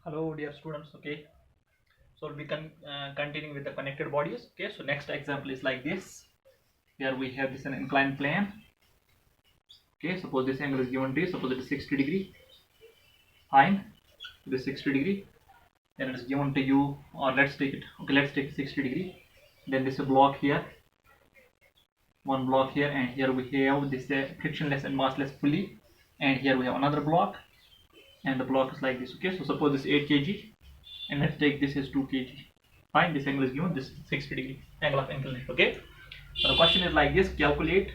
Hello dear students. Okay, so we'll be continuing with the connected bodies. Okay, so next example is like this. Here we have this an inclined plane. Okay, suppose this angle is given to you, suppose it is 60 degree. Fine, it is 60 degree. Then it is given to you, or let's take it. Okay, let's take 60 degree. Then this is a block here, one block here, and here we have this frictionless and massless pulley, and here we have another block, and the block is like this. Okay, so suppose this 8 kg, and let's take this as 2 kg. Fine, this angle is given, this 60 degree angle of inclination. Okay, so the question is like this: calculate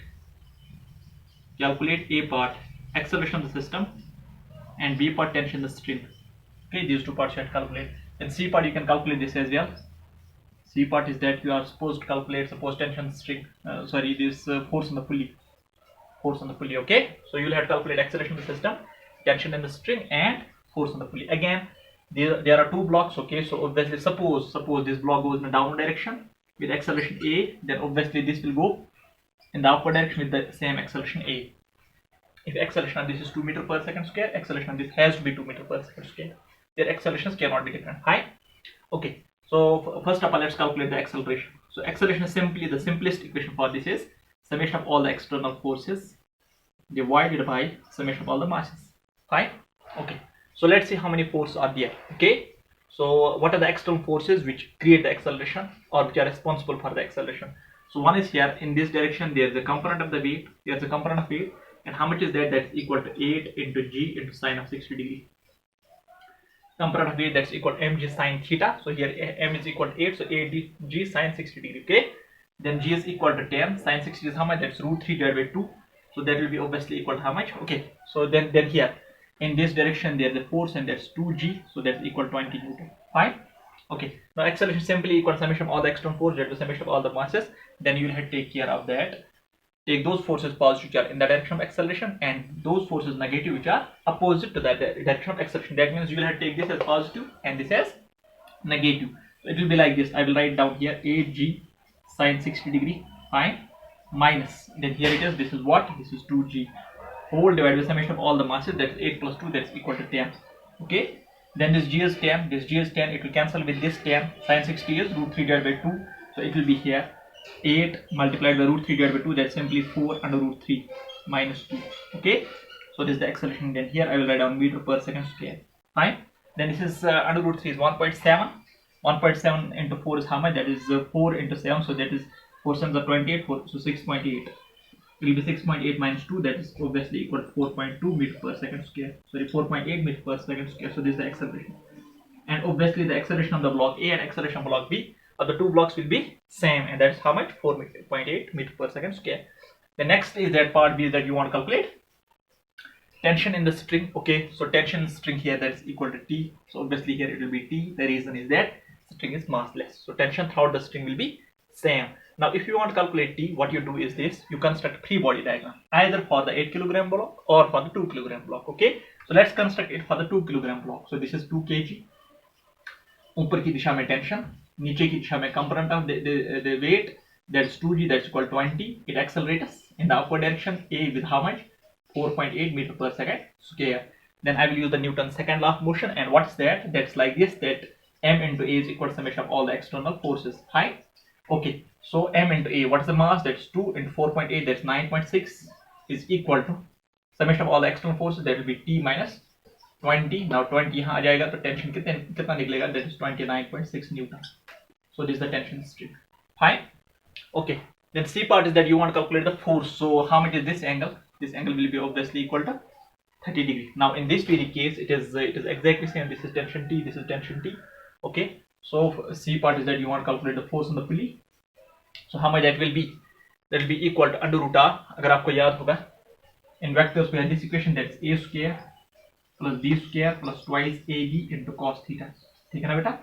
A part acceleration of the system and B part tension in the string. Okay, these two parts you have to calculate. And C part you can calculate this as well. C part is that you are supposed to calculate suppose tension string, this force on the pulley. Okay, so you'll have to calculate acceleration of the system, tension in the string, and force on the pulley. Again, there are two blocks. Okay, so obviously suppose this block goes in the downward direction with acceleration A, then obviously this will go in the upward direction with the same acceleration A. If acceleration of this is 2 meter per second square, acceleration of this has to be 2 meter per second square. Their accelerations cannot be different. Fine. Okay, so first of all, let's calculate the acceleration. So acceleration is simply, the simplest equation for this is summation of all the external forces divided by summation of all the masses. Fine. Okay, so let's see how many forces are there. Okay, so what are the external forces which create the acceleration or which are responsible for the acceleration? So one is here in this direction, there is a component of the weight, there is a component of weight, and how much is that? That's equal to 8 into g into sine of 60 degree. Component of weight, that's equal to mg sine theta. So here m is equal to 8, so 8 g sine 60 degree. Okay, then g is equal to 10, sine 60 is how much? That's root 3 divided by 2, so that will be obviously equal to how much? Okay, so then here in this direction there is a force, and that's 2g, so that's equal to 20 newton. Fine. Okay, now acceleration simply equal to summation of all the external force divided by summation of all the masses. Then you will have to take care of that. Take those forces positive which are in the direction of acceleration, and those forces negative which are opposite to that direction of acceleration. That means you will have to take this as positive and this as negative. So it will be like this. I will write down here 8g sine 60 degree. Fine. Minus, then here it is, this is what? This is 2g whole divided by summation of all the masses, that's 8 plus 2, that's equal to 10. Okay, then this g is 10, it will cancel with this 10. Sine 60 is root 3 divided by 2, so it will be here 8 multiplied by root 3 divided by 2, that's simply 4 under root 3 minus 2. Okay, so this is the acceleration. Then here I will write down meter per second square. Fine. Then this is under root 3 is 1.7. 1.7 into 4 is how much? That is 4 into 7, so that is 4 7s are 28, so 6.8. It will be 6.8 minus 2, that is obviously equal to 4.2 meter per second square. Sorry, 4.8 meter per second square. So this is the acceleration. And obviously the acceleration of the block A and acceleration of block B of the two blocks will be same, and that is how much? 4.8 meter per second square. The next is that part B that you want to calculate. Tension in the string. Okay, so tension in the string here, that is equal to T. So obviously here it will be T. The reason is that the string is massless. So tension throughout the string will be same. Now if you want to calculate T, what you do is this: you construct a free body diagram either for the 8 kg block or for the 2 kg block. Okay, so let's construct it for the 2 kg block. So this is 2 kg. ऊपर की दिशा में tension, नीचे की दिशा में component of the weight, that's 2g, that's equal to 20. It accelerates in the upward direction A with how much? 4.8 meter per second square. Then I will use the Newton's second law of motion, and what's that? That's like this, that m into A is equal to summation of all the external forces. Fine. Okay, so m into A, what is the mass? That's 2 into 4.8, that's 9.6, is equal to summation of all the external forces, that will be T minus 20. Now 20 यहाँ आ जाएगा, तो tension कितना निकलेगा? That is 29.6 Newton. So this is the tension string. Fine. Okay, then C part is that you want to calculate the force. So how much is this angle? This angle will be obviously equal to 30 degree. Now in this very case, it is exactly same. This is tension T, this is tension T. Okay, so C part is that you want to calculate the force on the pulley. So how much that will be? That will be equal to under root R. अगर आपको याद होगा, in vectors we have this equation, that's a square plus b square plus twice ab into cos theta. ठीक है ना बेटा?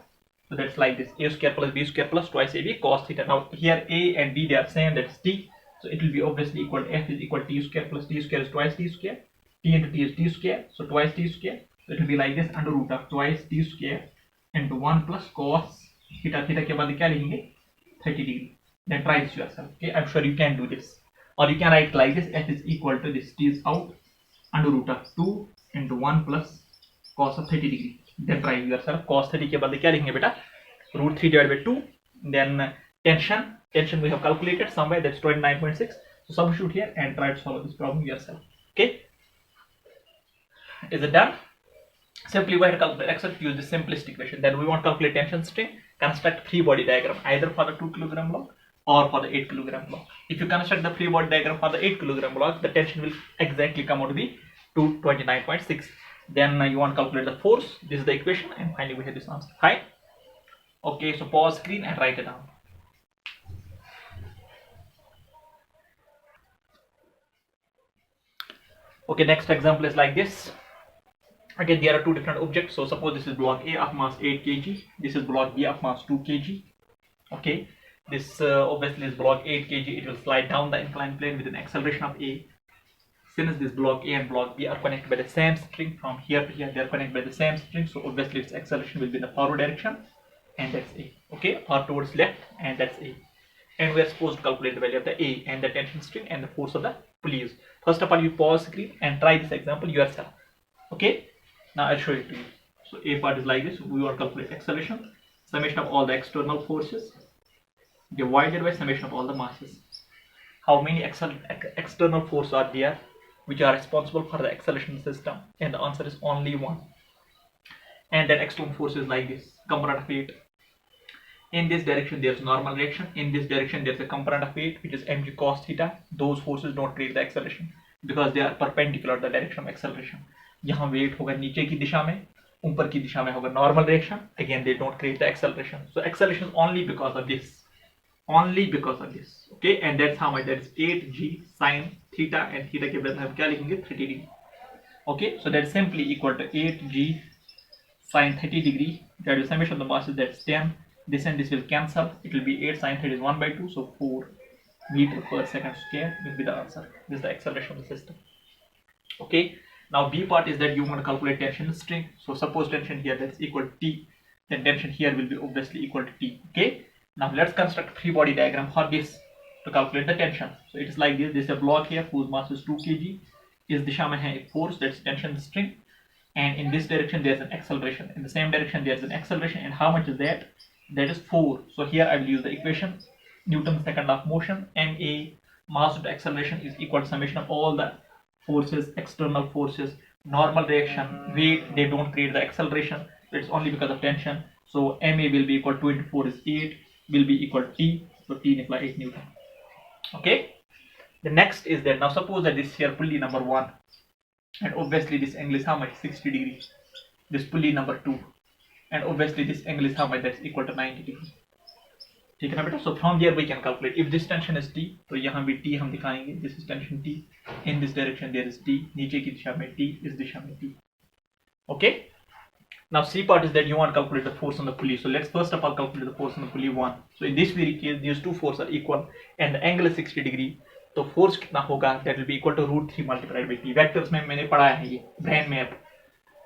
So that's like this: a square plus b square plus twice ab cos theta. Now here a and b, they are same, that's t. So it will be obviously equal to f is equal to t square plus t square is twice t square. T into t is t square, so twice t square. So it will be like this: under root of twice t square into 1 plus cos theta. Theta के बाद क्या लिखेंगे? 30 degree. Then try this yourself. Okay, I'm sure you can do this. Or you can write like this: f is equal to, this t is out, under root of 2 into 1 plus cos of 30 degree. then try yourself. Cos 30 के बदले क्या लिखेंगे बेटा, √3 divided by 2. Then tension we have calculated somewhere, that's 29.6. So substitute here and try to solve this problem yourself. Okay, is it done? Simply we have to calculate except use the simplest equation. Then we want to calculate tension strain, construct free body diagram either for the 2 kg block or for the 8 kg block. If you construct the free body diagram for the 8 kg block, the tension will exactly come out to be 229.6. Then you want to calculate the force. This is the equation, and finally we have this answer. Fine. Okay, so pause screen and write it down. Okay, next example is like this. Again, there are two different objects. So suppose this is block A of mass 8 kg. This is block B of mass 2 kg. Okay, this obviously is block 8 kg. It will slide down the inclined plane with an acceleration of A. Since this block A and block B are connected by the same string, from here to here they are connected by the same string, so obviously its acceleration will be in the forward direction, and that's A. Okay, or towards left, and that's A. And we are supposed to calculate the value of the A and the tension string and the force of the pulleys. First of all, you pause screen and try this example yourself. Okay, now I'll show it to you. So A part is like this. We want to calculate acceleration, summation of all the external forces divided by summation of all the masses. How many external forces are there which are responsible for the acceleration system? And the answer is only one. And that external force is like this, component of 8. In this direction there is normal reaction. In this direction there is a component of 8 which is mg cos theta. Those forces don't create the acceleration because they are perpendicular to the direction of acceleration. यहाँ weight होगा नीचे की दिशा में, ऊपर की दिशा में होगा normal reaction. Again they don't create the acceleration. So acceleration is only because of this. Only because of this. Okay, and that's how much, that is 8g sin theta, and theta के बदले हम क्या लिखेंगे 30 degree. Okay, so that is simply equal to 8g sin 30 degree. That is summation of the masses, that's 10. This and this will cancel. It will be 8 sin 30 is 1 by 2, so 4 meter per second square will be the answer. This is the acceleration of the system. Okay, now B part is that you want to calculate tension string. So suppose tension here that's equal to T, then tension here will be obviously equal to T. Okay, now let's construct free body diagram for this to calculate the tension. So it is like this. This is a block here whose mass is 2 kg. इस दिशा में है एक force, that's tension string, and in this direction there is an acceleration. In the same direction there is an acceleration, and how much is that? That is 4. So here I will use the equation Newton's second law of motion. Ma, mass to acceleration, is equal to summation of all the forces, external forces, normal reaction, weight, they don't create the acceleration, so it's only because of tension. So Ma will be equal to 2 into 4 is 8, will be equal to T, so T implies 8 Newton. Okay, the next is that now suppose that this here pulley number 1, and obviously this angle is how much, 60 degrees. This pulley number 2, and obviously this angle is how much, that's equal to 90 degrees. ठीक है ना बेटा? So from there we can calculate. If this tension is T, तो यहाँ भी T हम दिखाएंगे. This is tension T. In this direction there is T. नीचे की दिशा में T, इस दिशा में T. Okay. Now C part is that you want to calculate the force on the pulley. So let's first of all calculate the force on the pulley 1. So in this very case these two forces are equal and the angle is 60 degree. तो force कितना होगा? That will be equal to √3 multiplied by T. Vectors में मैंने पढ़ाया है ये brain map.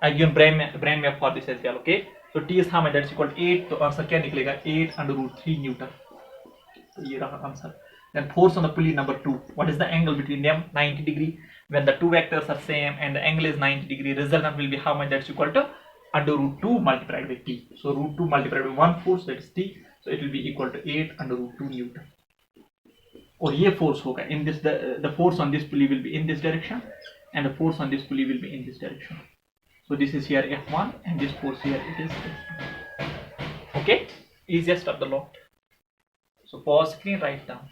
I give brain map for this as well. Okay. So T is how much? That's equal to 8. तो answer क्या निकलेगा? 8 under √3 Newton. तो ये रहा answer. Then force on the pulley number 2. What is the angle between them? 90 degree. When the two vectors are same and the angle is 90 degree, resultant will be how much? That's equal to under √2 multiplied by T. So √2 multiplied by 1 force, that is T. So it will be equal to 8 under √2 Newton. और ये force होगा. In this the force on this pulley will be in this direction, and the force on this pulley will be in this direction. So this is here F1 and this force here it is F2. Okay, easiest of the lot. So pause screen, write down.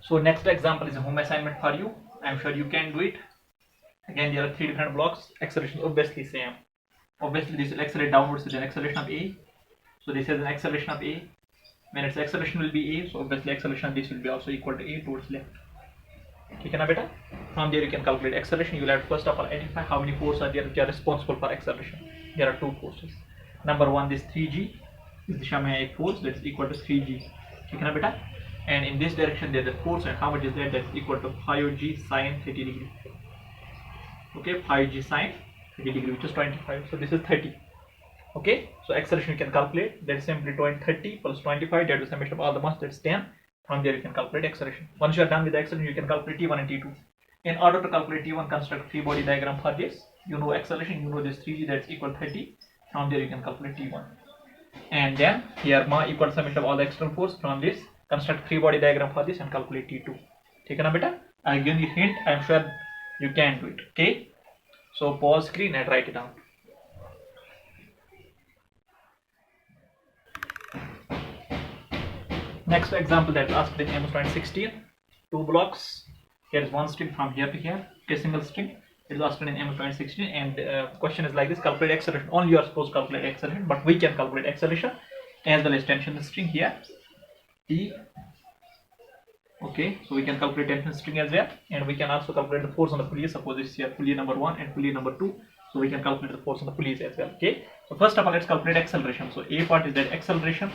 So next example is a home assignment for you. I'm sure you can do it. Again there are 3 different blocks. Acceleration obviously same. Obviously this will accelerate downwards with an acceleration of A. So this is an acceleration of A. When its acceleration will be A, so obviously acceleration of this will be also equal to A towards left. Okay na beta? From there you can calculate acceleration. You will have to first of all identify how many forces are there which are responsible for acceleration. There are 2 forces. Number 1, this 3g. This दिशा में है एक force that is equal to 3g. ठीक है ना बेटा? And in this direction there is a force, and how much is that? That's equal to 5g sin 30 degree. Okay, 5g sin 30 degree, which is 25. So this is 30. Okay, so acceleration you can calculate. That is simply 30 plus 25. That is the summation of all the mass. That's 10. From there you can calculate acceleration. Once you are done with the acceleration, you can calculate T1 and T2. In order to calculate T1, construct a free body diagram for this. You know acceleration, you know this 3g, that's equal 30. From there you can calculate T1. And then here ma equal summation of all the external force. From this, construct free body diagram for this and calculate T2. Okay na beta? I give you hint, I am sure you can do it. Okay. So pause screen and write it down. Next example that's asked in MS 2016. 2 blocks. Here is one string from here to here. Okay, single string. It is asked in MS 2016, and question is like this: calculate acceleration. Only you are supposed to calculate acceleration, but we can calculate acceleration as well as tension string here. T. Okay, so we can calculate tension string as well, and we can also calculate the force on the pulley. Suppose this here pulley number 1 and pulley number 2. So we can calculate the force on the pulleys as well. Okay. So first of all, let's calculate acceleration. So A part is that acceleration.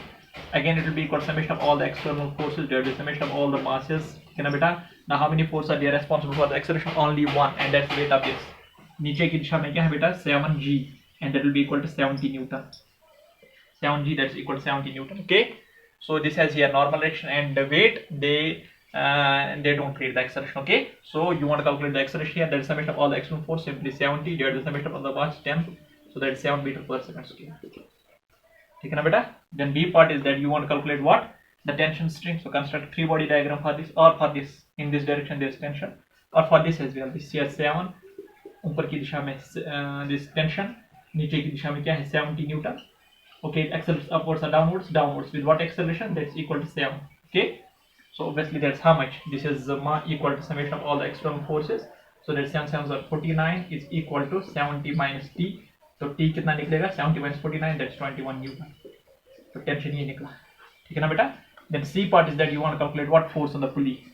Again, it will be equal to summation of all the external forces divided by summation of all the masses. Okay, beta. Now, how many forces are there responsible for the acceleration? Only one, and that's weight of this. नीचे की दिशा में क्या है बेटा? 7g, and that will be equal to 70 Newton. 7g, that's equal to 70 Newton. Okay. So this has here normal direction and the weight. They don't create the acceleration. Okay. So you want to calculate the acceleration here. That is summation of all the external force. Simply 70 divided by summation of the mass 10. So that is 7 meter per second square. Okay, na beta? Then B part is that you want to calculate what? The tension string. So construct a free body diagram for this, or for this. In this direction there is tension, or for this as well. This here 7. ऊपर की दिशा में this tension. नीचे की दिशा में क्या है? 70 Newton. Okay, it accelerates upwards or downwards? Downwards. With what acceleration? That's equal to 7. Okay. So obviously that's how much? This is equal to summation of all the external forces. So that 7 7s are 49 is equal to 70 minus T. So T कितना निकलेगा? 70 minus 49, that's 21 Newton. So tension ये निकला. ठीक है ना बेटा? Then C part is that you want to calculate what force on the pulley.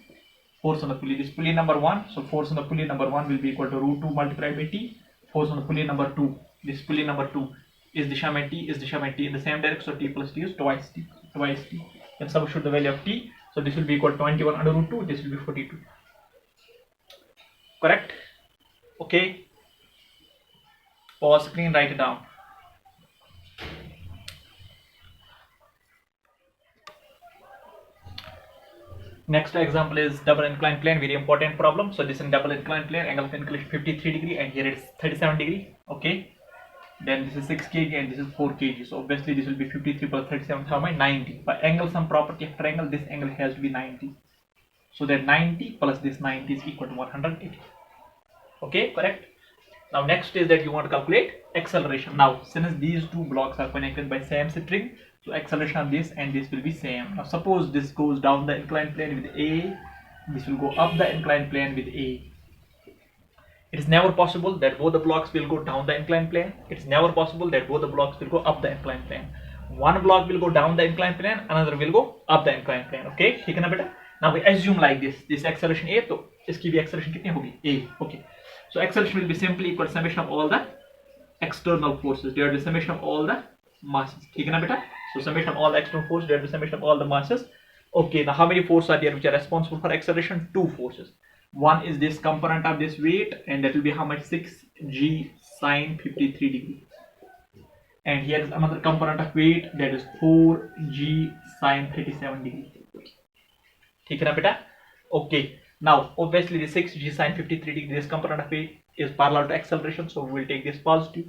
Force on the pulley. This pulley number 1. So force on the pulley number 1 will be equal to root 2 multiplied by T. Force on the pulley number 2. This pulley number 2 is दिशा में T, is दिशा में T in the same direction. So T plus T is twice T. Twice T. Then substitute the value of T. So this will be equal to 21 under root 2. This will be 42. Correct? Okay. Pause screen, write it down. Next example is double inclined plane, very important problem. So this is double inclined plane, angle of inclination 53 degree, and here it is 37 degree. Okay. Then this is 6 kg and this is 4 kg. So obviously this will be 53 plus 37, how much? 90. By angle sum property of triangle, this angle has to be 90. So that 90 plus this 90 is equal to 180. Okay, correct? Now next is that you want to calculate acceleration. Now since these two blocks are connected by same string, so acceleration of this and this will be same. Now suppose this goes down the inclined plane with A, this will go up the inclined plane with A. It is never possible that both the blocks will go down the inclined plane. It is never possible that both the blocks will go up the inclined plane. One block will go down the inclined plane, another will go up the inclined plane. Okay, ठीक है ना बेटा? Now we assume like this acceleration A, तो इसकी भी acceleration कितनी होगी? A. Okay. So acceleration will be simply equal to summation of all the external forces divided by summation of all the masses. ठीक है ना बेटा? So summation of all the external forces divided by summation of all the masses. Okay, now how many forces are there which are responsible for acceleration? 2 forces. One is this component of this weight, and that will be how much? 6g sine 53 degree. And here is another component of weight, that is 4g sine 37 degree. ठीक है ना बेटा? Okay. Now obviously the 6g sine 53 degree, this component of weight is parallel to acceleration, so we will take this positive.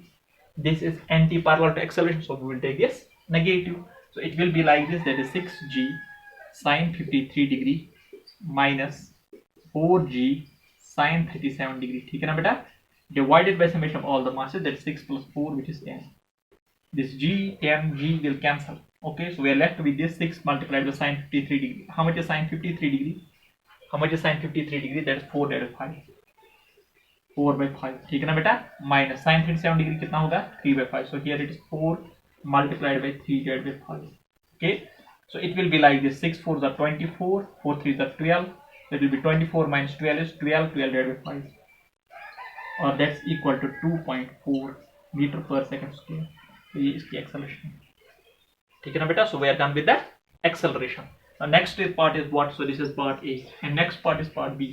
This is anti-parallel to acceleration, so we will take this negative. So it will be like this, that is 6g sine 53 degree minus 4g sine 37 degree. ठीक है ना बेटा? Divided by summation of all the masses, that is 6 plus 4, which is 10. This g, 10, g will cancel. Okay, so we are left with this 6 multiplied by sine 53 degree. How much is sine 53 degree? How much is sine 53 degree? That is 4 divided by 5. 4 by 5. ठीक है ना बेटा? Minus sine 37 degree कितना होगा? 3 by 5. So here it is 4 multiplied by 3 divided by 5. Okay, so it will be like this: 6 4s are 24, 4 3s are 12. That will be 24 minus 12 is 12, 12 divided by 5. Or that's equal to 2.4 meter per second square. So ये इसकी acceleration. ठीक है ना बेटा? So we are done with the acceleration. Now next part is what? So this is part A, and next part is part B.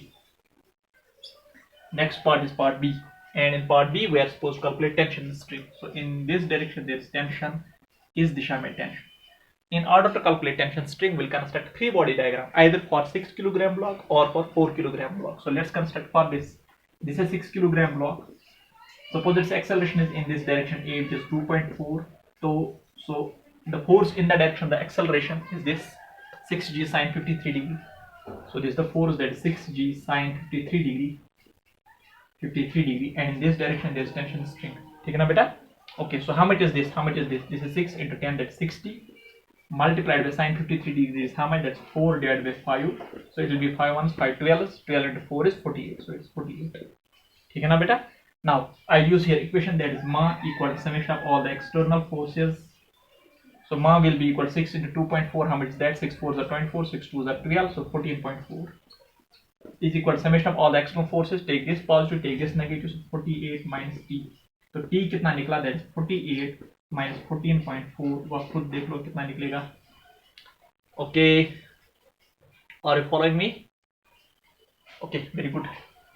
Next part is part B, and in part B we are supposed to calculate tension in the string. So in this direction there is tension, is दिशा में tension. in order to calculate tension string, we'll construct three body diagram, either for 6 kilogram block or for 4 kilogram block. So let's construct for this. This is 6 kilogram block. Suppose its acceleration is in this direction A, which is 2.4. So the force in the direction, the acceleration is this 6g sine 53 degree. So this is the force, that is 6g sine 53 degree, and in this direction there is tension string. Okay na beta? Okay, so how much is this? This is 6 into 10, that's 60, multiplied by sine 53 degrees. How much? That's 4 divided by 5. So it will be 5 ones, 5 12s. 12 into 4 is 48. So it's 48. Okay na beta? Now I use here equation that is ma equal to summation of all the external forces. So ma will be equal to 6 into 2.4. How much is that? 6 4s are 24, 6 2s are 12. So 14.4 is equal to summation of all the external forces. Take this positive, take this negative. So 48 minus t. तो t कितना निकला? That 48 minus 14.4. वो आप खुद देख लो कितना निकलेगा. Okay, are you following me? Okay, very good.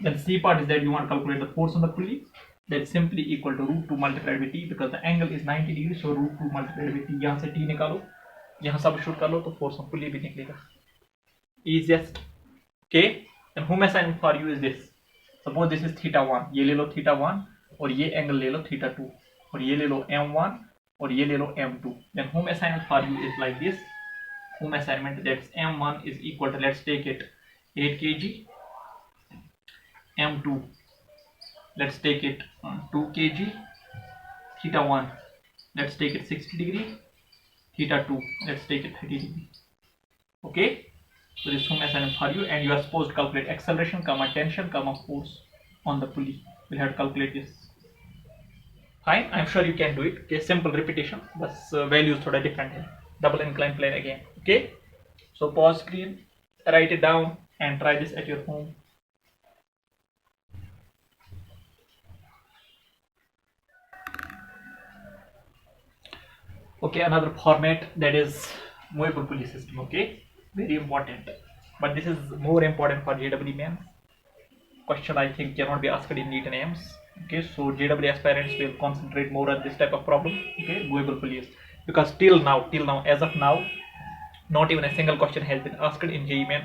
Then c part is that you want to calculate the force on the pulley. That's simply equal to root 2 multiplied by t, because the angle is 90 degrees. So root 2 multiplied by t. यहाँ से t निकालो, यहाँ substitute कर लो तो force on pulley भी निकलेगा. Easiest. Okay. Then whom assignment for you is this? Suppose this is theta 1. ये ले लो theta 1 और ये एंगल ले लो थीटा 2 और ये ले लो m1 और ये ले लो m2. Then whom assignment for you is like this. Whom assignment, that's m1 is equal to, let's take it 8 kg, m2 let's take it 2 kg, theta 1 let's take it 60 degree, theta 2 let's take it 30 degree. Okay, so this whom assignment for you, and you are supposed to calculate acceleration, tension, force on the pulley. We'll have to calculate this. Fine, I'm sure you can do it. Okay, simple repetition, but values thoda different hai. Double inclined plane again. Okay, so pause screen, write it down and try this at your home. Okay, another format, that is movable pulley system. Okay, very important, but this is more important for JEE mains. Question I think cannot be asked in NEET and AIMS. Okay, so JEE aspirants will concentrate more on this type of problem. Okay, movable pulleys, because till now, as of now, not even a single question has been asked in JEE main,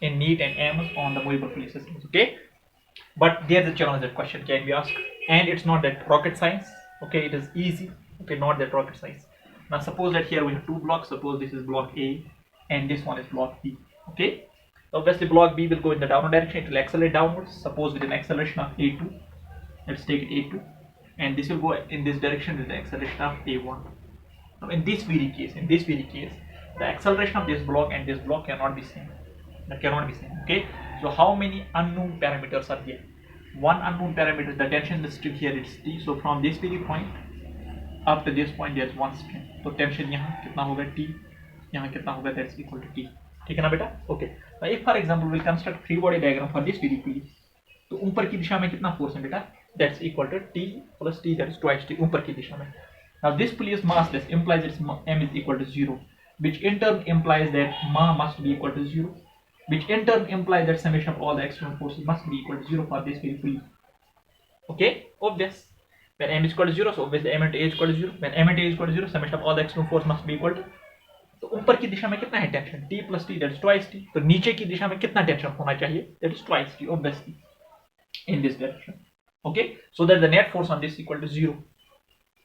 in NEET and AIMS on the movable pulley systems. Okay, but there's a challenge that question can be asked, and it's not that rocket science. Okay, it is easy. Okay, not that rocket science. Now suppose that here we have two blocks. Suppose this is block A and this one is block B. Okay, obviously block B will go in the downward direction, it will accelerate downwards. Suppose with an acceleration of A2, let's take it A2, and this will go in this direction with the acceleration of A1. Now in this very case, the acceleration of this block and this block cannot be same. That cannot be same. Okay, so how many unknown parameters are there? One unknown parameter, the tension string here is T. So from this very point up to this point there is one string. So tension यहाँ कितना होगा T, यहाँ कितना होगा, that's equal to T. ठीक है ना बेटा? Okay. Now if for example we'll construct free body diagram for this very pulley, तो ऊपर की दिशा में कितना force है बेटा? That's equal to T plus T, that is twice T, ऊपर की दिशा में. Now this pulley is massless, implies its m is equal to 0, which in turn implies that ma must be equal to 0, which in turn implies that summation of all the external forces must be equal to 0 for this very pulley. Okay, obvious. When m is equal to 0, so obviously m into a is equal to 0. When m into a is equal to 0, summation of all the external force must be equal to, तो ऊपर की दिशा में कितना है tension? T plus T, that is twice T. तो नीचे की दिशा में कितना टेंशन होना चाहिए? That is twice T, obviously, in this direction. Okay, so that the net force on this is equal to 0.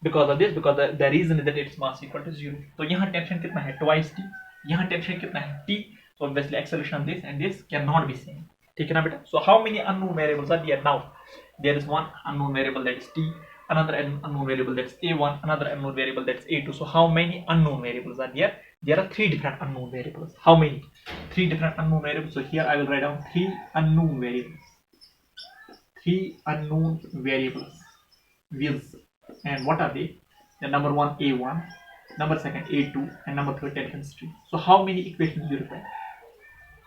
Because of this, because the reason is that its mass equal to 0. तो यहाँ tension कितना है? Twice T. यहाँ tension कितना है? T. So obviously acceleration of this and this cannot be same. ठीक है ना बेटा? So how many unknown variables are there now? There is one unknown variable, that is T. Another unknown variable, that's A1, another unknown variable, that's A2. So how many unknown variables are there? There are 3 different unknown variables. How many? 3 different unknown variables. So here I will write down 3 unknown variables. 3 unknown variables. Wheels. And what are they? The number 1 A1, number 2 A2, and number 3 tension string. So how many equations you require?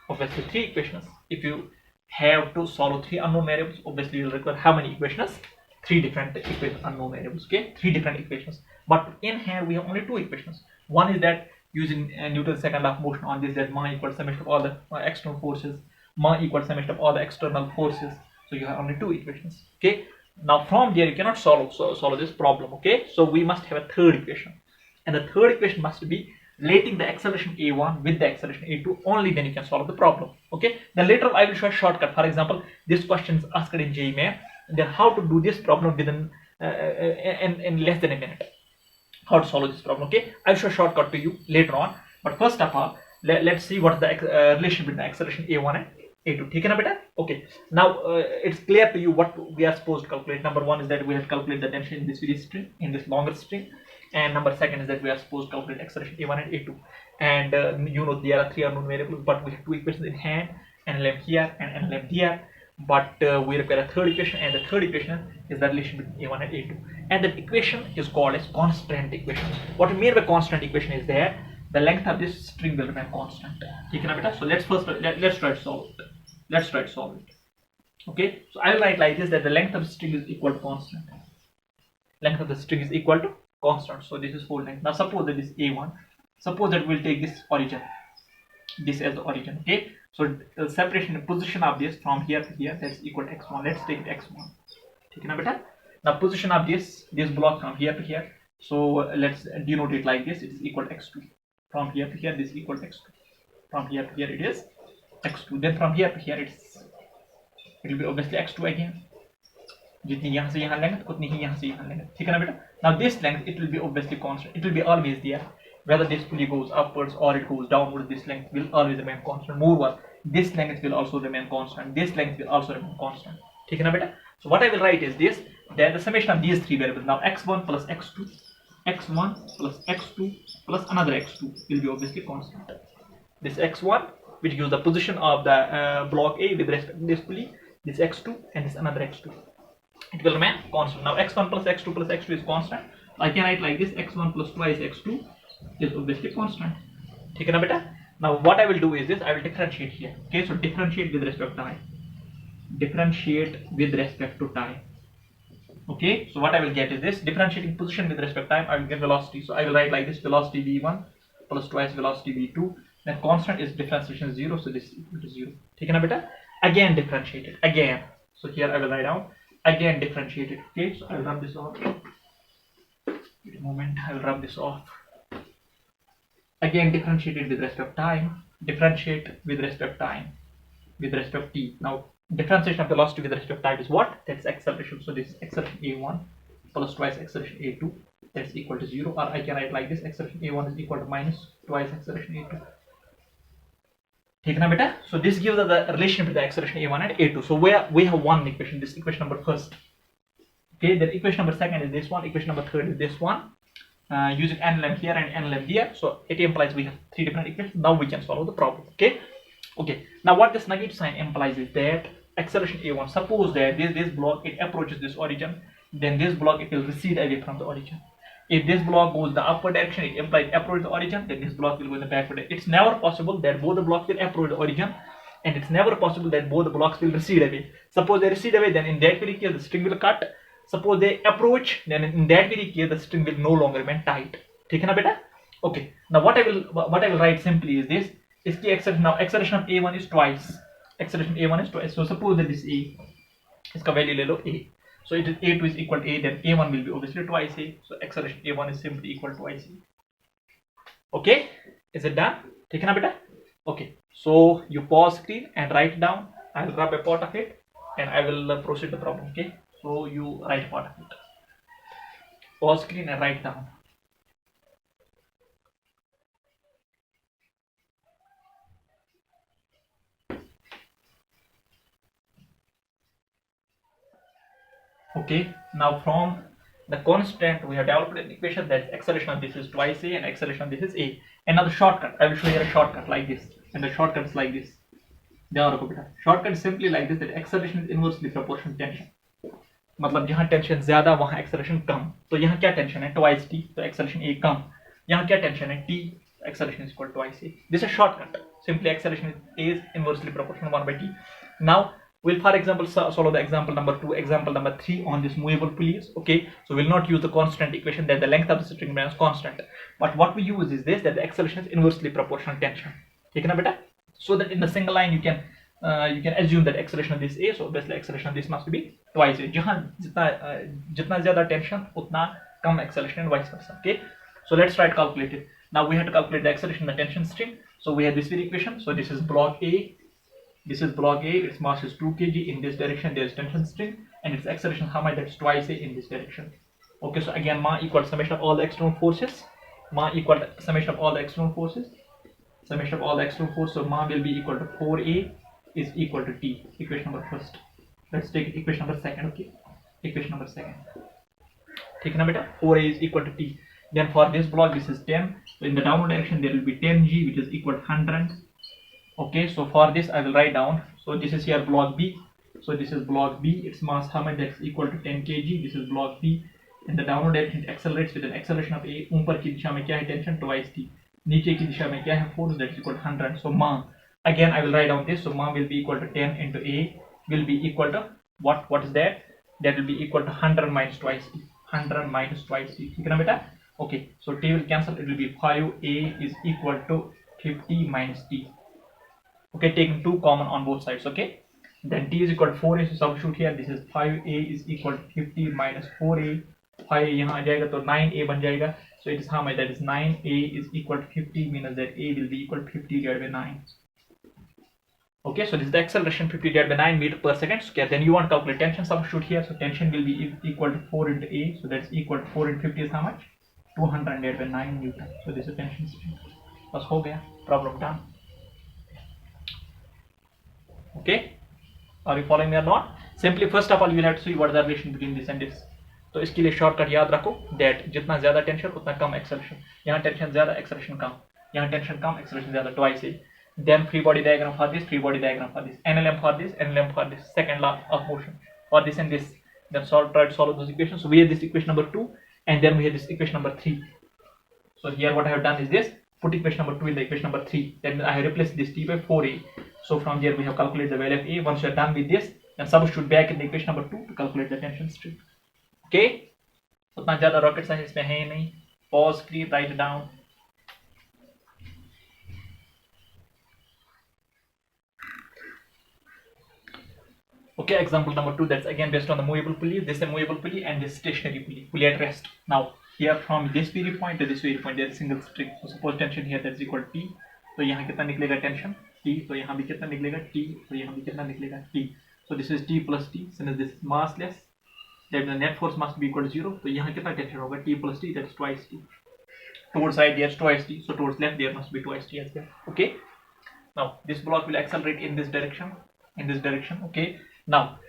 Obviously 3 equations. If you have to solve 3 unknown variables, obviously you will require how many equations? 3 different unknown variables. Okay, 3 different equations. But in here we have only 2 equations. One is that using Newton's second law of motion on this, that ma equals summation of all the external forces, ma equals summation of all the external forces. So you have only 2 equations. Okay, now from there you cannot solve this problem. Okay, so we must have a third equation. and the third equation must be relating the acceleration a1 with the acceleration a2. Only then you can solve the problem. Okay, then later I will show a shortcut. For example, this question is asked in JEE Main, then how to do this problem within in less than a minute, how to solve this problem. Okay, I'll show a shortcut to you later on, but first of all let's see what the relation between the acceleration a1 and a2. Take beta. Okay, now it's clear to you what we are supposed to calculate. Number one is that we have to calculate the tension in this video string, in this longer string, and number second is that we are supposed to calculate acceleration a1 and a2. And you know there are three unknown variables, but we have two equations in hand, NLM here and NLM there. But we require a third equation, and the third equation is the relation between a1 and a2, and that equation is called as constant equation. What we mean by constant equation is that the length of this string will remain constant. So let's try to solve it. Let's try to solve it. Okay, so I will write like this, that the length of the string is equal to constant. Length of the string is equal to constant. So this is whole length. Now suppose that this a1, suppose that we'll take this origin, this as the origin. Okay, so the separation, the position of this from here to here, that's equal to x1. Let's take it x1. Now position of this block from here to here, so let's denote it like this. It is equal to x2. From here to here, this is equal to x2. From here to here, it is x2. Then from here to here, it will be obviously x2 again. जितनी यहाँ से यहाँ length, उतनी ही यहाँ से यहाँ length. ठीक है ना बेटा? Now this length, it will be obviously constant. It will be always there. Whether this pulley goes upwards or it goes downwards, this length will always remain constant. Moreover, this length will also remain constant. This length will also remain constant. ठीक है ना बेटा? So what I will write is this, that the summation of these three variables, now x1 plus x2, x1 plus x2 plus another x2 will be obviously constant. This x1, which gives the position of the block A with respect to this pulley, this x2 and this another x2. It will remain constant. Now x1 plus x2 is constant. So I can write like this, x1 plus twice x2 is obviously constant. ठीक है ना बेटा? Now what I will do is this, I will differentiate here. Okay, so differentiate with respect to time. Differentiate with respect to time. Okay, so what I will get is this, differentiating position with respect to time, I will get velocity. So I will write like this, velocity v1 plus twice velocity v2. Then constant is differentiation 0, so this is equal to 0. ठीक है ना बेटा? Again differentiated, again. So here I will write down, again differentiated. Okay, so I will rub this off. Wait a moment, I will rub this off. Again differentiated with respect to time, differentiate with respect to time, with respect to t. Now differentiation of velocity with respect to time is what? That's acceleration. So this is acceleration a1 plus twice acceleration a2, that's equal to 0, or I can write like this, acceleration a1 is equal to minus twice acceleration a2. ठीक है ना बेटा? So this gives us the relation between the acceleration a1 and a2. So we have one equation, this equation number first. Okay, then equation number second is this one, equation number third is this one. Using NLM here and NLM here, so it implies we have three different equations. Now we can solve the problem. Okay. Okay. Now what this negative sign implies is that acceleration a1. Suppose that this block it approaches this origin, then this block it will recede away from the origin. If this block goes the upward direction, it implies approach the origin, then this block will go in the backward direction. It's never possible that both the blocks will approach the origin, and it's never possible that both the blocks will recede away. Suppose they recede away, then in that very case the string will cut. Suppose they approach, then in that very case the string will no longer remain tight. ठीक है ना बेटा? Okay. Now what I will write simply is this. इसकी acceleration, now acceleration of a1 is twice. Acceleration a1 is twice. So suppose that this a, इसका value ले लो a. So it is a2 is equal to a, then a1 will be obviously twice a. So acceleration a1 is simply equal to twice a. Okay, is it done? ठीक है ना बेटा? Okay. So you pause screen and write down. I will grab a part of it and I will proceed the problem. Okay. So you write a part of it. Pause screen and write down. Okay, now from the constant we have developed an equation that acceleration of this is twice a and acceleration of this is a. Another shortcut, I will show you a shortcut like this, and the shortcut is like this. Shortcut is simply like this, that acceleration is inversely proportional to tension. मतलब जहाँ tension ज्यादा वहाँ acceleration कम, तो यहाँ क्या tension है twice t, तो acceleration a कम. यहाँ क्या टेंशन है t, acceleration is equal to twice a. This is a shortcut. Simply acceleration is inversely proportional 1 by t. Now we'll for example solve the example number 2, example number 3 on this movable pulleys. Okay, so we'll not use the constant equation that the length of the string remains constant, but what we use is this, that the acceleration is inversely proportional to tension. ठीक है ना बेटा? So that in a single line you can assume that acceleration of this a, so obviously acceleration of this must be twice a. जहाँ जितना ज़्यादा tension उतना कम acceleration and vice versa. Okay, So let's try to calculate it. Now we have to calculate the acceleration in the tension string. So we have this very equation. So this is block A. This is block A. Its mass is 2 kg. In this direction there is tension string, and its acceleration how much? That's twice A in this direction. Okay, so again ma equal summation of all the external forces. Ma equal summation of all the external forces. Summation of all the external forces. So ma will be equal to 4A is equal to T. Equation number first. Let's take equation number second. Okay, equation number second. Take na beta, 4A is equal to T. Then for this block this is 10. So in the downward direction there will be 10G, which is equal to 100. Okay, so for this I will write down. So this is here block B. So this is block B. Its mass how much? That's equal to 10 kg. This is block B. In the downward direction it accelerates with an acceleration of A. ऊपर की दिशा में क्या है? Tension twice T. नीचे की दिशा में क्या है? Force, that is equal to 100. So ma, again I will write down this. So ma will be equal to 10 into A will be equal to what? What is that? That will be equal to 100 minus twice T. 100 minus twice T. ठीक है ना बेटा? Okay. So T will cancel. It will be 5A is equal to 50 minus T. Okay, taking 2 common on both sides. Okay. Then T is equal to 4A. So substitute here. This is 5A is equal to 50 minus 4A. 5 यहाँ आ जाएगा तो 9A बन जाएगा. So it is how much? That is 9A is equal to 50, means that A will be equal to 50 divided by 9. Okay, so this is the acceleration 50 divided by 9 meter per second square. Then you want to calculate tension. Substitute here. So tension will be equal to 4 into A. So that's equal to 4 into 50 is how much? 200 divided by 9 Newton. So this is tension string. बस हो गया. Problem done. Okay, are you following me or not? Simply first of all you will have to see what is the relation between this and this. तो इसके लिए shortcut याद रखो that जितना ज्यादा टेंशन उतना कम एक्सेलरेशन. यहाँ टेंशन ज्यादा एक्सेलरेशन कम, यहाँ टेंशन कम एक्सेलरेशन ज्यादा, twice is. Then free body diagram for this, free body diagram for this, NLM for this, NLM for this, second law of motion for this and this. Then try to solve those equations. So we have this equation number 2 and then we have this equation number 3. So here what I have done is this, put equation number 2 in the equation number 3. Then I have replaced this T by 4A. So from here we have calculated the value of A. Once you are done with this, then substitute back in the equation number 2 to calculate the tension string. Okay, उतना ज्यादा rocket science इसमें है ही नहीं. Pause screen, write down. Okay, example number 2, that's again based on the movable pulley. This is a movable pulley and this stationary pulley, pulley at rest. Now here from this very point to this very point there is a single string. So suppose tension here that is equal to T. तो यहाँ कितना निकलेगा tension? T. तो यहाँ भी कितना निकलेगा? T. तो यहाँ भी कितना निकलेगा? T. So this is T plus T. Since this is massless, that the net force must be equal to 0. तो यहाँ कितना टेंशन होगा? T plus T, that is twice T. Towards right there is twice T. So towards left there must be twice T as well. Okay. Now this block will accelerate in this direction. In this direction. Okay. Now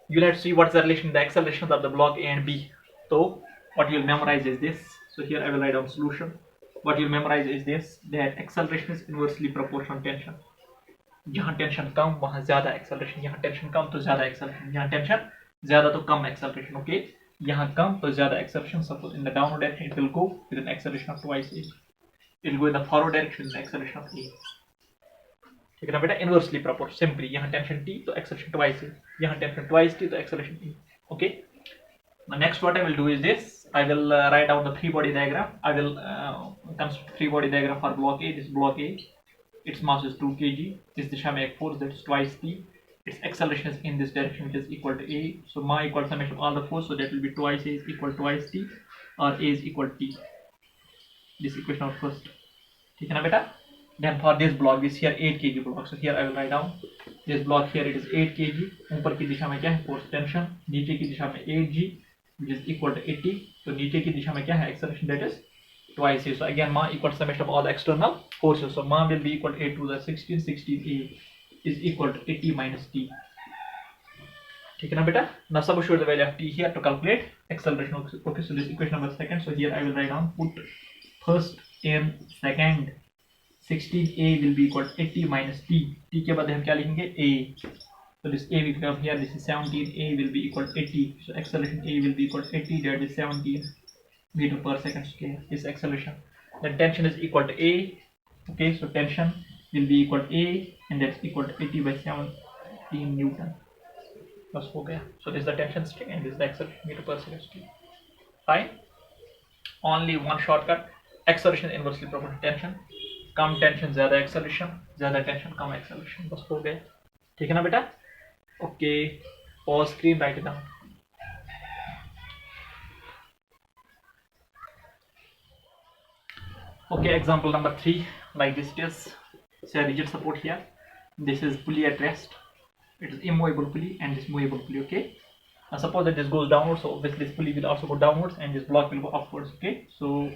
you'll have to see what's the relation, the accelerations of the block A and B. So what you'll memorize is this. So here I will write down solution. What you'll memorize is this, that acceleration is inversely proportional to tension. जहाँ tension कम वहाँ ज्यादा acceleration, यहाँ tension कम तो ज्यादा acceleration, यहाँ tension ज्यादा तो कम acceleration. Okay, यहाँ कम तो ज्यादा acceleration. Suppose in the downward direction it will go with an acceleration of twice A. It will go in the forward direction with acceleration of A. ठीक है ना बेटा? Inversely proportional. सिंपली यहाँ tension T तो acceleration twice A, यहाँ tension twice T तो acceleration E. Okay, next what I will do is this, I will write down the free body diagram. I will construct free body diagram for block A. This block A, its mass is 2 kg. इस दिशा में एक force that is twice T. Its acceleration is in this direction, which is equal to A. So ma equal summation of all the force, so that will be twice A is equal to twice T, or A is equal to T. This equation of first. ठीक है ना बेटा? Then for this block, this here 8 kg block. So here I will write down this block here. It is 8 kg. ऊपर की दिशा में क्या है? Force tension. नीचे की दिशा में 8G, which is equal to 80. तो नीचे की दिशा में क्या है? Acceleration, that is twice A. So again ma equal summation of all the external forces. So ma will be equal to 8 to the 16. 16A is equal to 80 minus T. ठीक है ना बेटा? Now substitute the value of T here to calculate acceleration. Okay, so this equation number second. So here I will write down, put first in second. 16A will be equal to 80 minus T. T के बाद हम क्या लिखेंगे? A. So this A will come here. This is 17. A will be equal to 80. So acceleration A will be equal to 80 divided by 17 meter per second square. This acceleration. Then tension is equal to A. Okay, so tension will be equal to A, and that's equal to 80 by 17 Newton. बस हो गया. So this is the tension string and this is the acceleration meter per second square. Fine. Only one shortcut. Acceleration inversely proportional to tension. Come tension ज्यादा acceleration, ज्यादा tension कम acceleration. बस हो गया. ठीक है ना बेटा? Okay, pause screen, write down. Okay, example number 3, like this. It is say rigid support here. This is pulley at rest. It is immovable pulley and this movable pulley. Okay, now suppose that this goes downwards, so obviously this pulley will also go downwards and this block will go upwards. Okay, so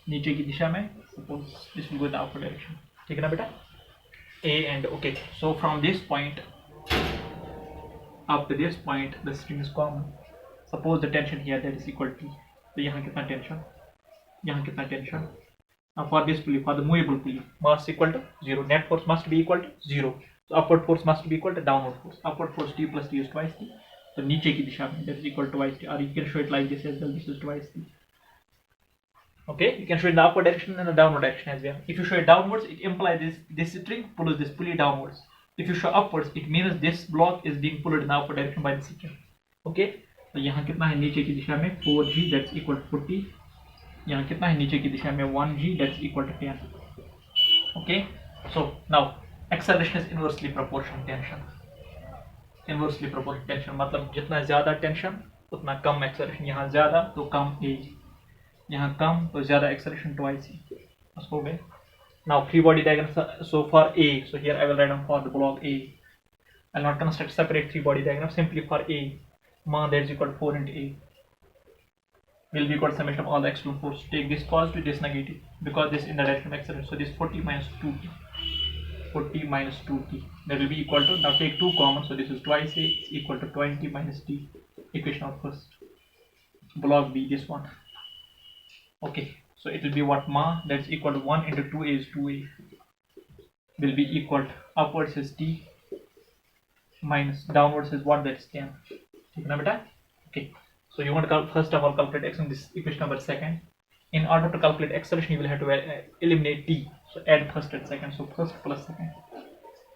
नीचे की दिशा में suppose this will go in the upward direction. ठीक है ना बेटा? A and okay, so from this point up to this point the string is common. Suppose the tension here that is equal to, तो यहाँ कितना tension, यहाँ कितना tension. Now for this pulley, for the movable pulley, mass equal to 0, net force must be equal to 0, so upward force must be equal to downward force. Upward force T plus T is twice T, so नीचे की दिशा में that is equal to twice T, or you can show it like this as well, this is twice T. Okay, you can show it in the upward direction and the downward direction as well. If you show it downwards, it implies this string pulls this pulley downwards. If you show upwards, it means this block is being pulled in the upward direction by the string. Okay, तो यहाँ कितना है नीचे की दिशा में 4G, that's equal to 40. यहाँ कितना है नीचे की दिशा में 1G, that's equal to 10. Okay, so now acceleration is inversely proportional tension. Inversely proportional tension मतलब जितना ज़्यादा tension उतना कम acceleration. यहाँ ज़्यादा तो कम A, यहाँ कम तो ज़्यादा acceleration twice E. बस हो गए. Now free body diagram. So for A, so here I will write down for the block A. I'll not construct separate free body diagram. Simply for A, that is equal to 4 into A will be equal to summation of all the external force. Take this positive, this negative, because this in the direction of acceleration. So this 40 minus 2T, 40 minus 2T, that will be equal to, now take 2 common, so this is twice A is equal to 20 minus T, equation of first. Block B, this one. Okay, so it will be what, ma, that's equal to 1 into 2A is 2A, will be equal to upwards is T minus downwards is what, that's 10. Okay, so you want to first of all calculate x in this equation number second. In order to calculate acceleration, you will have to eliminate T, so add first and second. So first plus second,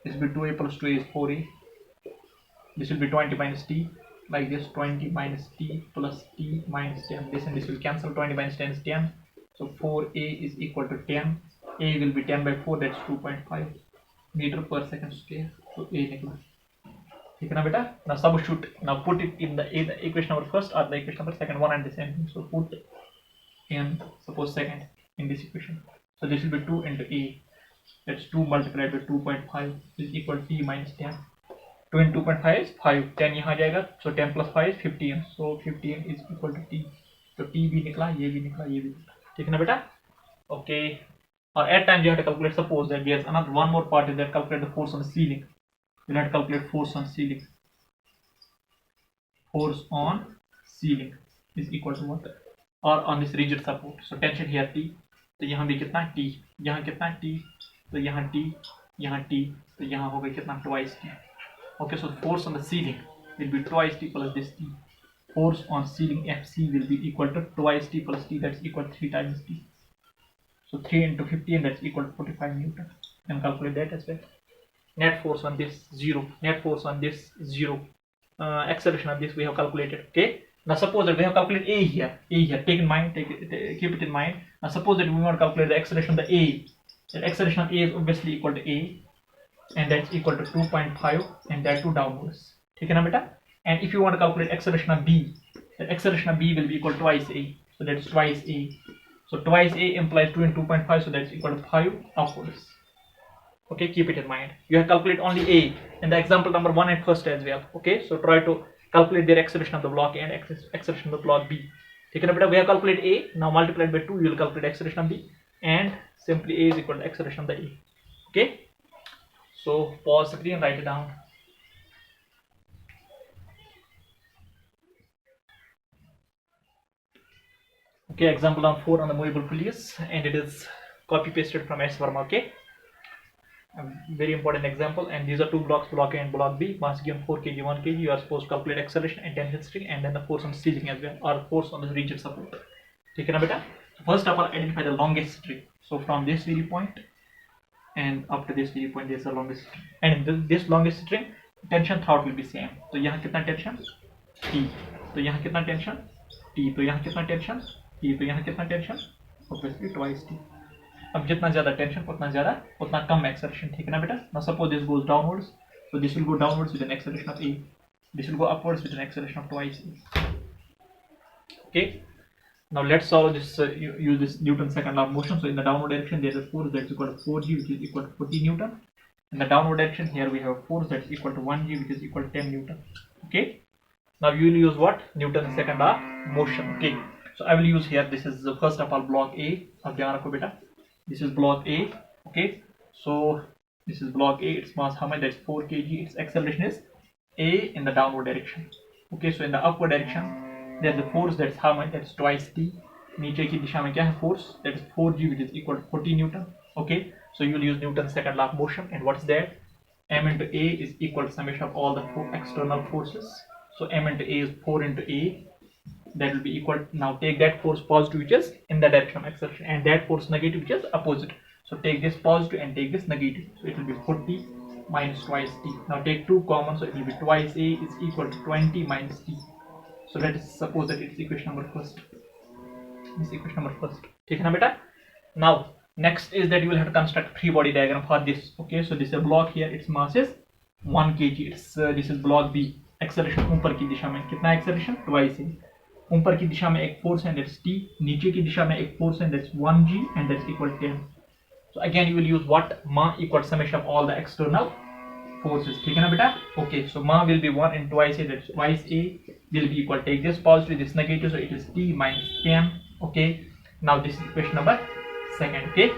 this will be 2A plus 2A is 4A, this will be 20 minus T, like this, 20 minus T plus T minus 10, this and this will cancel, 20 minus 10 is 10, so 4A is equal to 10, A will be 10 by 4, that's 2.5 meter per second square, so A निकला. ठीक है ना बेटा? Now substitute, now put it in the equation number first or the equation number second, one and the same thing. So put in, suppose second in this equation. So this will be 2 into A, that's 2 multiplied by 2.5 is equal to T minus 10. 2 into 2.5 is 5, 10 यहाँ जाएगा, so 10 plus 5 is 15, so 15 is equal to T. So T भी निकला, ये भी निकला, ये भी निकला. ठीक है ना बेटा? Okay. Or at times you have to calculate, suppose that there's another one more part is that calculate the force on the ceiling. We'll have to calculate force on ceiling. Force on ceiling is equal to what? Or on this rigid support. So tension here T. तो यहाँ भी कितना T, यहाँ कितना T, तो यहाँ T, यहाँ T, तो यहाँ हो गया कितना twice T. Okay, so force on the ceiling will be twice T plus this T. Force on ceiling FC will be equal to twice T plus T, that's equal to 3 times T. So 3 into 15, that's equal to 45 Newton. And calculate that as well. Net force on this 0, net force on this 0, acceleration on this we have calculated. Okay, now suppose that we have calculated A here, take in mind, keep it in mind. Now suppose that we want to calculate the acceleration of the A, the acceleration of A is obviously equal to A, and that's equal to 2.5, and that too downwards. ठीक है ना बेटा? And if you want to calculate acceleration of B, the acceleration of B will be equal to twice A, so that's twice A. So twice A implies 2 into 2.5, so that's equal to 5 upwards. Okay, keep it in mind. You have calculate only A in the example number 1 and first as well. Okay, so try to calculate their acceleration of the block A and acceleration of the block B. Okay, we have calculated A, now multiplied by 2, you will calculate acceleration of B, and simply A is equal to acceleration of the A. Okay, so pause the screen, write it down. Okay, example number 4 on the movable pulleys, and it is copy pasted from S Verma. Okay, a very important example, and these are two blocks, block A and block B. Mass given 4 kg, 1 kg. You are supposed to calculate acceleration and tension string, and then the force on the ceiling as well, or force on the rigid support. Okay, na beta? First of all, identify the longest string. So from this very point and up to this very point, there is the longest string, and in this longest string, tension throughout will be same. So यहाँ कितना tension? T. तो यहाँ कितना tension? T. तो यहाँ कितना tension? T. तो यहाँ कितना tension? Obviously twice T. अब जितना ज़्यादा टेंशन उतना कम एक्सेलरेशन. ठीक है ना बेटा? Now suppose this goes downwards, so this will go downwards with an acceleration of A. This will go upwards with an acceleration of twice A. Okay. Now let's solve this, use this Newton's second law of motion. So in the downward direction there is a force that's equal to 4g, which is equal to 40 Newton. In the downward direction here we have a force that's equal to 1g, which is equal to 10 Newton. Okay. Now you will use what? Newton's second law of motion. Okay. So I will use here, this is first of all block A. This is block A. Okay. So this is block A. Its mass how much? That's 4 kg. Its acceleration is A in the downward direction. Okay. So in the upward direction there's a force that's how much? That's twice t. नीचे की दिशा में क्या है force? That is 4g, which is equal to 40 Newton. Okay. So you will use Newton's second law of motion, and what's that? M into A is equal to summation of all the external forces. So M into A is 4 into A. That will be equal. Now take that force positive, which is in the direction of acceleration, and that force negative, which is opposite. So take this positive and take this negative. So it will be 40 minus twice t. Now take 2 common, so it will be twice A is equal to 20 minus t. So let us suppose that it's equation number first. This equation number first. Okay, na beta? Now next is that you will have to construct free body diagram for this. Okay, so this is a block here. Its mass is 1 kg. It's this is block B. Acceleration ऊपर की दिशा में कितना acceleration? Twice A. ऊपर की दिशा में एक force and that's t. नीचे की दिशा में एक force and that's 1g and that's equal to 10. So again you will use what? Ma equal summation of all the external forces. ठीक है ना बेटा? Okay, so ma will be 1 and twice A, that's twice A will be equal. Take this positive, this negative, so it is t minus 10. Okay, now this is equation number second. Okay,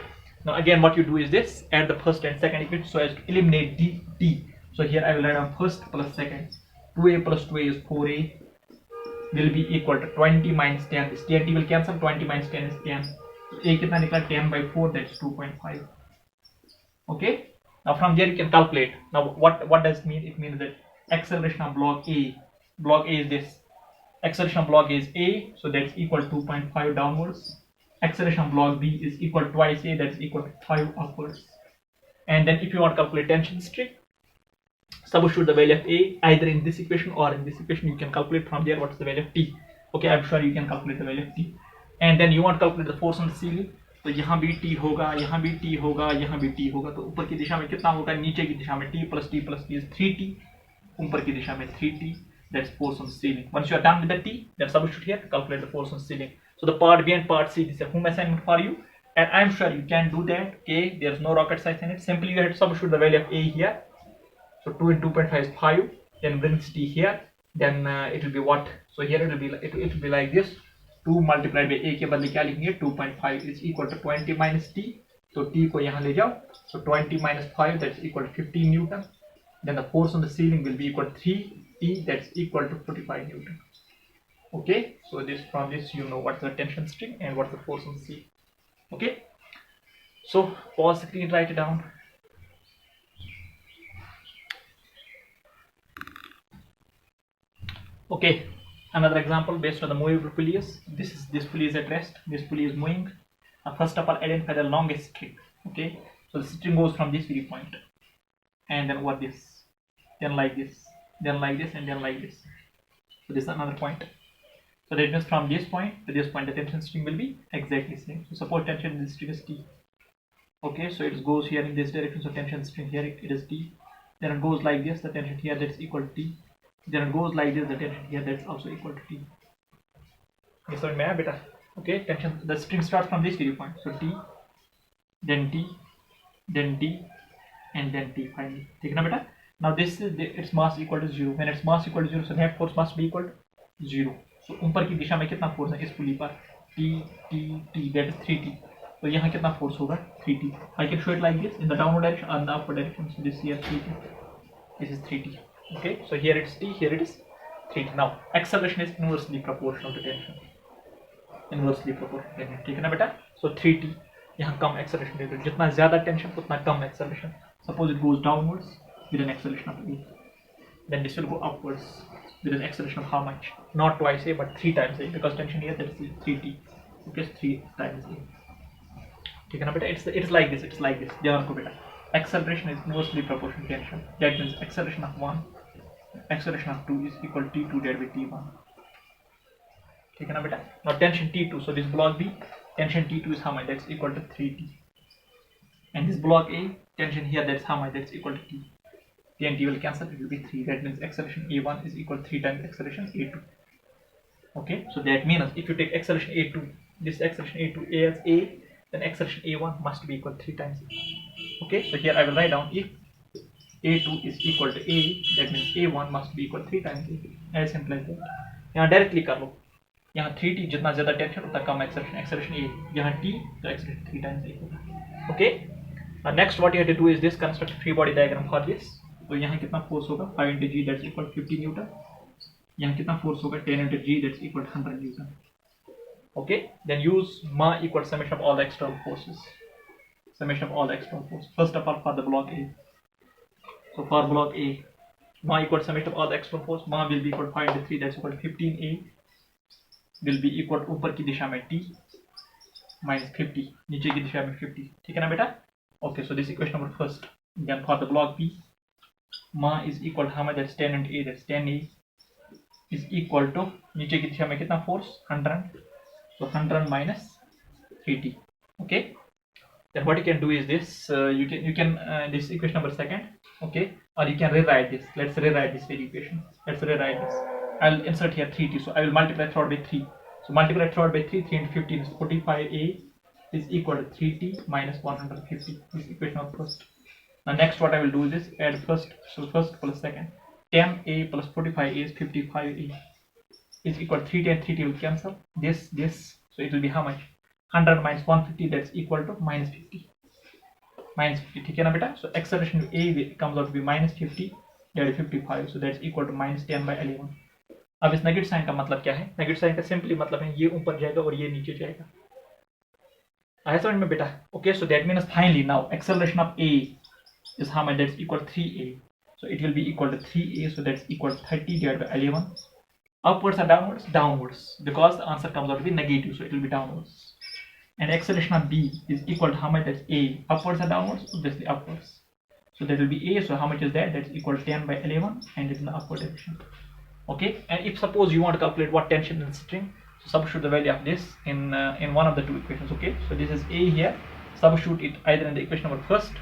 now again what you do is this, add the first and second equation so as to eliminate t. So here I will write down first plus second. 2a plus 2a is 4a will be equal to 20 minus 10. This 10 will cancel. 20 minus 10 is 10. So a कितना निकला? 10 by 4, that's 2.5. Okay. Now from there you can calculate. Now what does it mean? It means that acceleration of block A. Block A is this. Acceleration of block A is A, so that's equal to 2.5 downwards. Acceleration of block B is equal to twice A, that's equal to 5 upwards. And then if you want to calculate tension strain, substitute the value of A either in this equation or in this equation. You can calculate from there what is the value of T. Okay, I'm sure you can calculate the value of T. And then you want to calculate the force on the ceiling. तो यहाँ भी T होगा, यहाँ भी T होगा, यहाँ भी T होगा. तो ऊपर की दिशा में कितना होगा? नीचे की दिशा में T plus T is 3T. ऊपर की दिशा में 3T. That's force on the ceiling. Once you are done with the T, then substitute here to calculate the force on the ceiling. So the part B and part C, this is a home assignment for you, and I'm sure you can do that. Okay, there's no rocket science in it. Simply you have to substitute the value of A here. So 2 and 2.5 is 5. Then bring this T here. Then it will be what? So here it will be like this. 2 multiplied by A के बदले क्या लिखेंगे? 2.5 is equal to 20 minus T. तो T को यहाँ ले जाओ. So 20 minus 5, that's equal to 15 Newton. Then the force on the ceiling will be equal to 3T, that's equal to 45 Newton. Okay, so from this you know what's the tension strain and what's the force on the ceiling. Okay, so pause the screen, write it down. Okay, another example based on the movable pulleys. This pulley is at rest. This pulley is moving. First of all, identify the longest string. Okay, so the string goes from this very point, and then over this, then like this, then like this, and then like this. So this is another point. So that means from this point to this point, the tension string will be exactly same. So suppose tension in this string is T. Okay, so it goes here in this direction. So tension string here it is T. Then it goes like this. The tension here that's equal to T. Then it goes like this. The tension here that's also equal to T. Okay, so beta. Okay, tension. The string starts from this very point. So T, then T, then T, and then T finally. Take na beta. Now this is its mass equal to 0. When its mass equal to 0, so net force must be equal to 0. So ऊपर की दिशा में कितना force है इस पुली पर? T, that is 3T. तो यहाँ कितना फोर्स होगा? 3T. I can show it like this in the downward direction and the upward direction. So this here 3T. This is 3T. Okay, so here it's T, here it is 3T. Now acceleration is inversely proportional to tension. Inversely proportional to tension. ठीक है ना बेटा? So 3T. यहाँ कम acceleration देते हैं. जितना ज़्यादा tension उतना कम acceleration. Suppose it goes downwards with an acceleration of A. Then this will go upwards with an acceleration of how much? Not twice A, but 3 times A, because tension here that's 3T. Okay, 3 times A. ठीक है ना बेटा? It's like this. It's like this. ध्यान रखो बेटा. Acceleration is inversely proportional to tension. That means acceleration of 1, acceleration of 2 is equal to T2 divided by T1. ठीक है ना बेटा? Now tension T2. So this block B, tension T2 is how much? That's equal to 3T. And this block A, tension here that's how much? That's equal to T. T and T will cancel, it will be 3. That means acceleration A1 is equal to 3 times acceleration A2. Okay, so that means if you take acceleration A2, this acceleration A2 A as A, then acceleration A1 must be equal 3 times A. Okay, so here I will write down if A2 is equal to A, that means A1 must be equal 3 times A. As simple as that. यहाँ directly कर लो, यहाँ 3t जितना ज़्यादा tension उतना कम acceleration A, यहाँ t तो acceleration 3 times A होगा. Okay, next what you have to do is this, construct free body diagram for this. तो यहाँ कितना फोर्स होगा 5 into g that's equal to 50 Newton, यहाँ कितना फोर्स होगा 10 into g that's equal to 100 Newton. Okay, then use ma equal summation of all the external forces. Summation of all the external forces. First of all for the block A. So for block A, ma equal summation of all the external force. Ma will be equal to 5 into 3 that's equal to 15A. Will be equal to ऊपर की दिशा में t minus 50, नीचे की दिशा में 50. ठीक है ना बेटा? Okay, so this equation number first. Then for the block B, ma is equal to how much? That's 10 into A. That's 10A is equal to नीचे की दिशा में कितना force? 100. So 100 minus 3t. Okay. Then what you can do is this. You can this equation number second. Okay. Or you can rewrite this. Let's rewrite this very equation. Let's rewrite this. I'll insert here 3t. So I will multiply throughout by 3. So multiply throughout by 3. 3 into 15 is 45a is equal to 3t minus 150. This equation number first. Now next what I will do is this. Add first. So first plus second. 10a plus 45a is 55a. Is equal to 3t and 3t will cancel. This. So it will be how much? 100 minus 150, that's equal to minus 50. Minus 50. ठीक है ना बेटा? So acceleration A comes out to be minus 50 divided 55. So that's equal to minus 10 by 11. अब इस negative sign का मतलब क्या है? नेगेटिव साइन का सिंपली मतलब है ये ऊपर जाएगा और ये नीचे जाएगा. आया समझ में बेटा? Okay, so that means finally now acceleration of A is how much? That's equal to 3A. So it will be equal to 3A. So that's equal to 30 divided by 11. Upwards or downwards? Downwards, because the answer comes out to be negative, so it will be downwards. And acceleration of B is equal to how much? That's A. Upwards or downwards? Obviously upwards. So that will be A. So how much is that? That's equal to 10 by 11, and it's in the upward direction. Okay. And if suppose you want to calculate what tension in the string, so substitute the value of this in one of the two equations. Okay. So this is A here. Substitute it either in the equation number first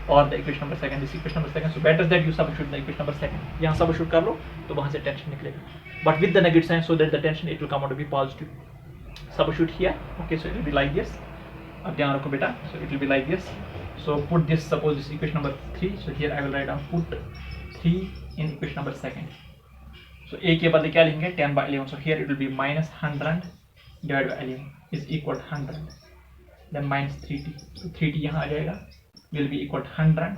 or the equation number second. This equation number second. So better that you substitute the equation number second. यहाँ substitute कर लो तो वहाँ से tension निकलेगा. But with the negative sign, so that the tension it will come out to be positive. Substitute here. Okay, so it will be like this. अब ध्यान रखो बेटा. So it will be like this. So put this, suppose this equation number 3. So here I will write down put 3 in equation number second. So A के बदले क्या लिखेंगे? 10 by 11. So here it will be minus 100 divided by 11 is equal to 100. Then minus 3t. So 3t यहाँ आ जाएगा. Will be equal to 100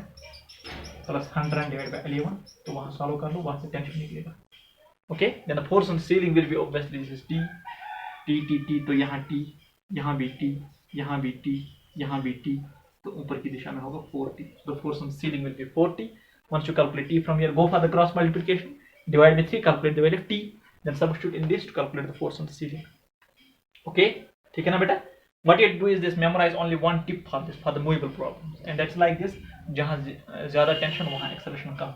plus 100 divided by 11. तो वहाँ solve कर लो, वहाँ से tension निकलेगा. Okay. Then the force on ceiling will be obviously this is T. तो यहाँ T, यहाँ भी T, यहाँ भी T, यहाँ भी T. तो ऊपर की दिशा में होगा 4T. So the force on ceiling will be 4T. Once you calculate T from here, go for the cross multiplication. Divide by 3, calculate the value of T. Then substitute in this to calculate the force on the ceiling. Okay. ठीक है ना बेटा? What you have to do is this, memorize only one tip for this, for the movable problems, and that's like this. जहाँ ज़्यादा tension वहाँ acceleration कम.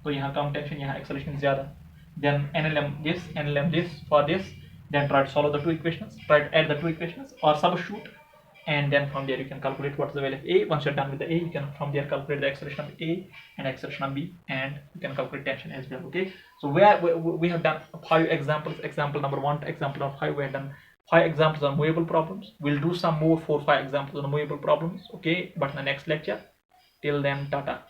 तो यहाँ कम tension, यहाँ acceleration ज़्यादा. Then NLM this for this. Then try to solve the two equations. Try to add the two equations or substitute, and then from there you can calculate what's the value of A. Once you're done with the A, you can from there calculate the acceleration of A and acceleration of B, and you can calculate tension as well. Okay. So we have done 5 examples. Example number 1 to example number 5. We have done 5 examples on movable problems. We'll do some more 4-5 examples on movable problems. Okay. But in the next lecture. Till then, tata.